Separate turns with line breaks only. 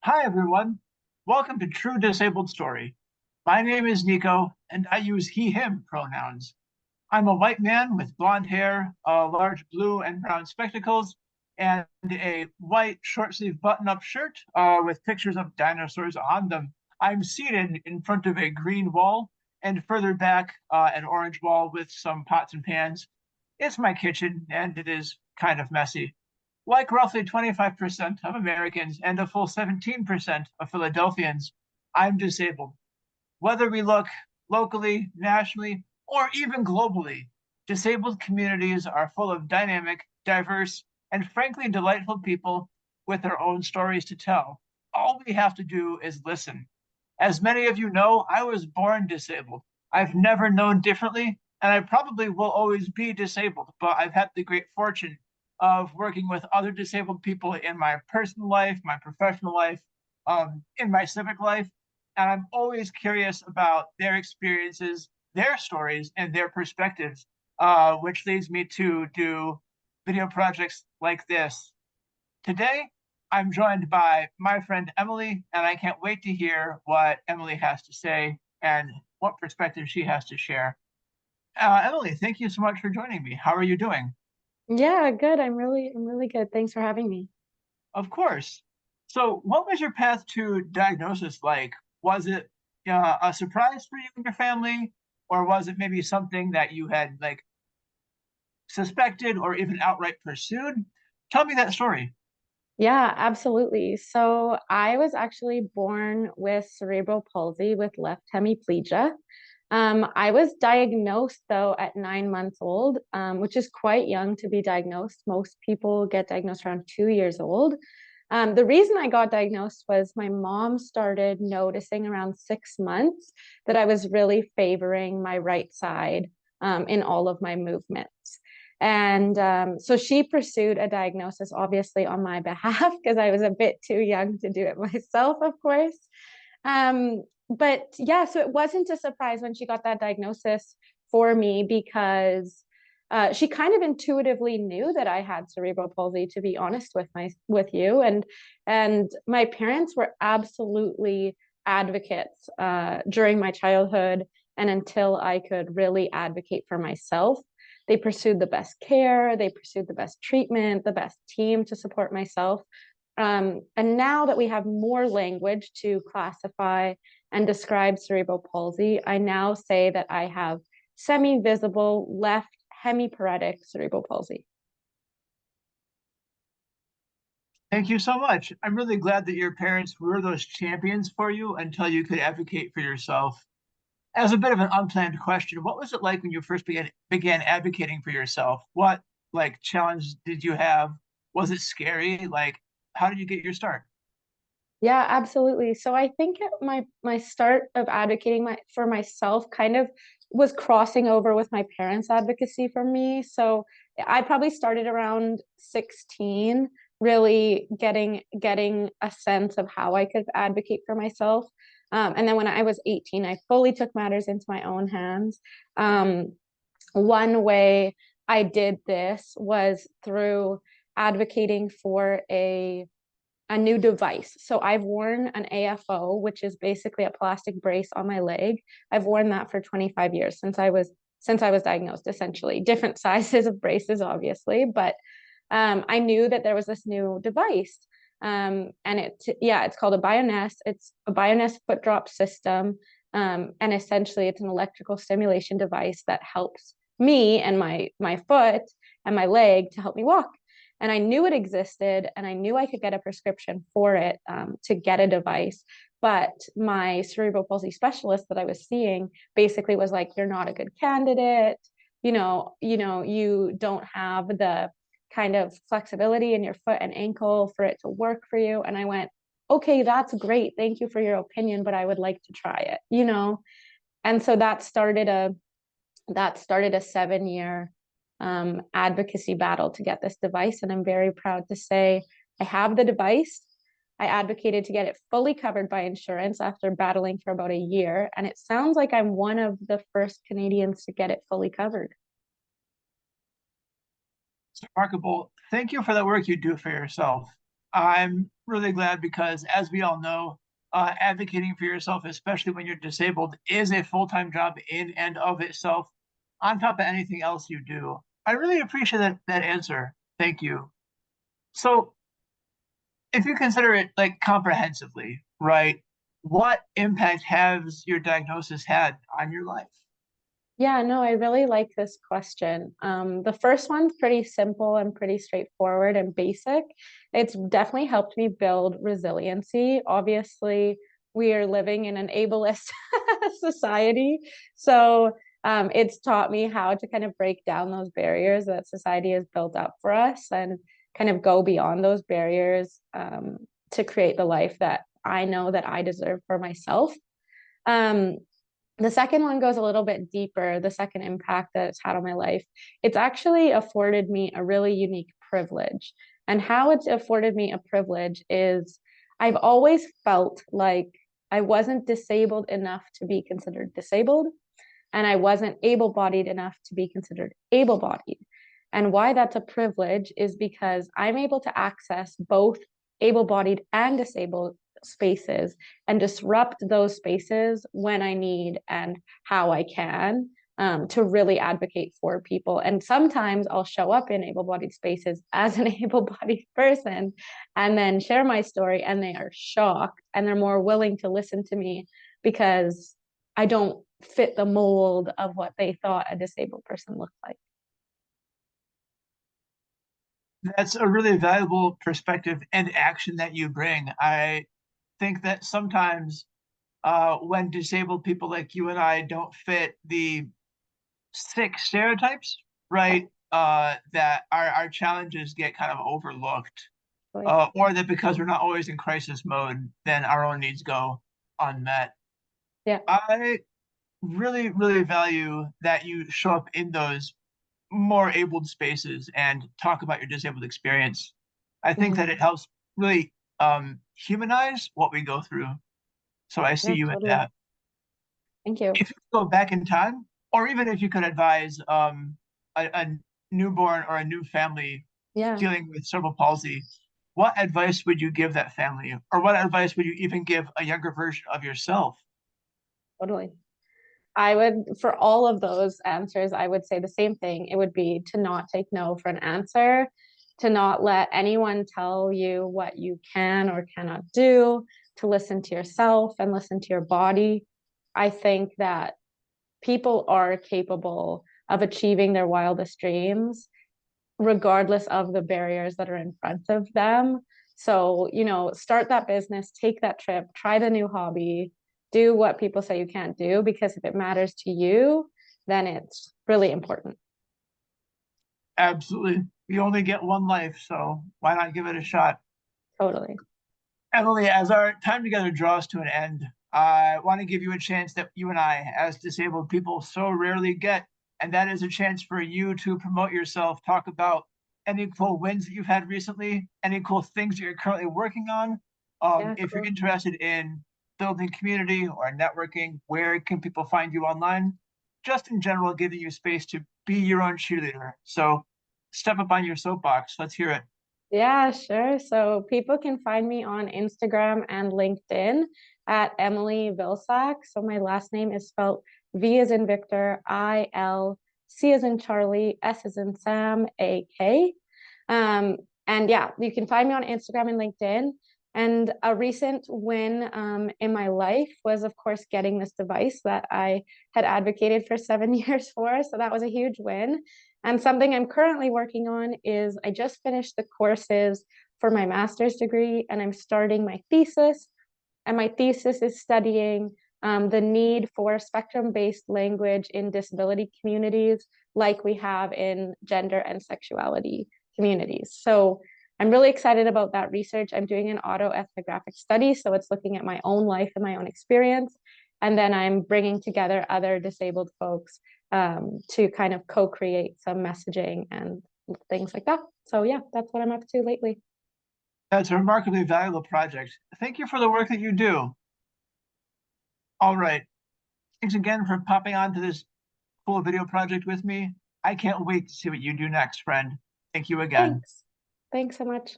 Hi, everyone. Welcome to True Disabled Story. My name is Nico, and I use he, him pronouns. I'm a white man with blonde hair, large blue and brown spectacles, and a white short sleeve button up shirt with pictures of dinosaurs on them. I'm seated in front of a green wall, and further back, an orange wall with some pots and pans. It's my kitchen, and it is kind of messy. Like roughly 25% of Americans and a full 17% of Philadelphians, I'm disabled. Whether we look locally, nationally, or even globally, disabled communities are full of dynamic, diverse, and frankly delightful people with their own stories to tell. All we have to do is listen. As many of you know, I was born disabled. I've never known differently, and I probably will always be disabled, but I've had the great fortune of working with other disabled people in my personal life, my professional life, in my civic life. And I'm always curious about their experiences, their stories, and their perspectives, which leads me to do video projects like this. Today, I'm joined by my friend Emily, and I can't wait to hear what Emily has to say and what perspective she has to share. Emily, thank you so much for joining me. How are you doing?
Yeah, good. I'm really good. Thanks for having me.
Of course. So, what was your path to diagnosis like? Was it a surprise for you and your family, or was it maybe something that you had like suspected or even outright pursued? Tell me that story.
Yeah, absolutely. So I was actually born with cerebral palsy with left hemiplegia. I was diagnosed though at 9 months old, which is quite young to be diagnosed. Most people get diagnosed around 2 years old. The reason I got diagnosed was my mom started noticing around 6 months that I was really favoring my right side in all of my movements. And so she pursued a diagnosis, obviously, on my behalf because I was a bit too young to do it myself, of course. But yeah, so it wasn't a surprise when she got that diagnosis for me because she kind of intuitively knew that I had cerebral palsy, to be honest with you, and my parents were absolutely advocates during my childhood and until I could really advocate for myself. They pursued the best care, they pursued the best treatment, the best team to support myself. And now that we have more language to classify and describe cerebral palsy, I now say that I have semi-visible left hemiparetic cerebral palsy.
Thank you so much. I'm really glad that your parents were those champions for you until you could advocate for yourself. As a bit of an unplanned question, what was it like when you first began advocating for yourself? What like challenge did you have? Was it scary? Like, how did you get your start?
Yeah, absolutely. So I think my start of advocating for myself kind of was crossing over with my parents' advocacy for me. So I probably started around 16, really getting a sense of how I could advocate for myself. And then when I was 18, I fully took matters into my own hands. One way I did this was through advocating for a new device. So I've worn an AFO, which is basically a plastic brace on my leg. I've worn that for 25 years since I was diagnosed, essentially. Different sizes of braces, obviously, but I knew that there was this new device. And it's called a Bioness. It's a Bioness foot drop system. And essentially it's an electrical stimulation device that helps me and my foot and my leg to help me walk. And I knew it existed and I knew I could get a prescription for it to get a device. But my cerebral palsy specialist that I was seeing basically was like, you're not a good candidate. You don't have the kind of flexibility in your foot and ankle for it to work for you. And I went, okay, that's great. Thank you for your opinion, but I would like to try it. And so that started a 7 year advocacy battle to get this device. And I'm very proud to say I have the device. I advocated to get it fully covered by insurance after battling for about a year. And it sounds like I'm one of the first Canadians to get it fully covered.
It's remarkable. Thank you for the work you do for yourself. I'm really glad because, as we all know, advocating for yourself, especially when you're disabled, is a full-time job in and of itself, on top of anything else you do. I really appreciate that answer. Thank you. So, if you consider it like comprehensively, right, what impact has your diagnosis had on your life?
Yeah, no, I really like this question. The first one's pretty simple and pretty straightforward and basic. It's definitely helped me build resiliency. Obviously, we are living in an ableist society. So it's taught me how to kind of break down those barriers that society has built up for us and kind of go beyond those barriers to create the life that I know that I deserve for myself. Um, the second one goes a little bit deeper, the second impact that it's had on my life. It's actually afforded me a really unique privilege. And how it's afforded me a privilege is I've always felt like I wasn't disabled enough to be considered disabled, and I wasn't able bodied enough to be considered able bodied. And why that's a privilege is because I'm able to access both able bodied and disabled spaces and disrupt those spaces when I need and how I can to really advocate for people. And sometimes I'll show up in able bodied spaces as an able bodied person and then share my story, and they are shocked and they're more willing to listen to me because I don't fit the mold of what they thought a disabled person looked like.
That's a really valuable perspective and action that you bring. I think that sometimes when disabled people like you and I don't fit the sick stereotypes, right? That our challenges get kind of overlooked,
Like,
or that because we're not always in crisis mode, then our own needs go unmet.
yeah.
I really value that you show up in those more abled spaces and talk about your disabled experience. I think that
Mhm.
it helps really humanize what we go through. So I see
Yeah,
you in
totally.
that.
Thank you.
If you could go back in time, or even if you could advise a newborn or a new family
Yeah,
dealing with cerebral palsy, what advice would you give that family? Or what advice would you even give a younger version of yourself?
totally. I would, for all of those answers, I would say the same thing. It would be to not take no for an answer, to not let anyone tell you what you can or cannot do, to listen to yourself and listen to your body. I think that people are capable of achieving their wildest dreams, regardless of the barriers that are in front of them. So, start that business, take that trip, try the new hobby, do what people say you can't do, because if it matters to you, then it's really important.
Absolutely. You only get one life, so why not give it a shot?
Totally.
Emily, as our time together draws to an end, I want to give you a chance that you and I, as disabled people, so rarely get, and that is a chance for you to promote yourself, talk about any cool wins that you've had recently, any cool things that you're currently working on.
Yeah,
If you're
cool.
interested in building community or networking, where can people find you online? Just in general, giving you space to be your own cheerleader. So step up on your soapbox. Let's hear it.
Yeah, sure. So people can find me on Instagram and LinkedIn at Emily Vilsack. So my last name is spelled V as in Victor, I-L, C as in Charlie, S as in Sam, A-K. Um, and yeah, you can find me on Instagram and LinkedIn. And a recent win in my life was, of course, getting this device that I had advocated for 7 years for. So that was a huge win. And something I'm currently working on is I just finished the courses for my master's degree and I'm starting my thesis. And my thesis is studying the need for spectrum-based language in disability communities like we have in gender and sexuality communities. So I'm really excited about that research. I'm doing an autoethnographic study, so it's looking at my own life and my own experience. And then I'm bringing together other disabled folks to kind of co-create some messaging and things like that. So yeah, that's what I'm up to lately.
That's a remarkably valuable project. Thank you for the work that you do. All right. Thanks again for popping onto this cool video project with me. I can't wait to see what you do next, friend. Thank you again.
Thanks. Thanks so much.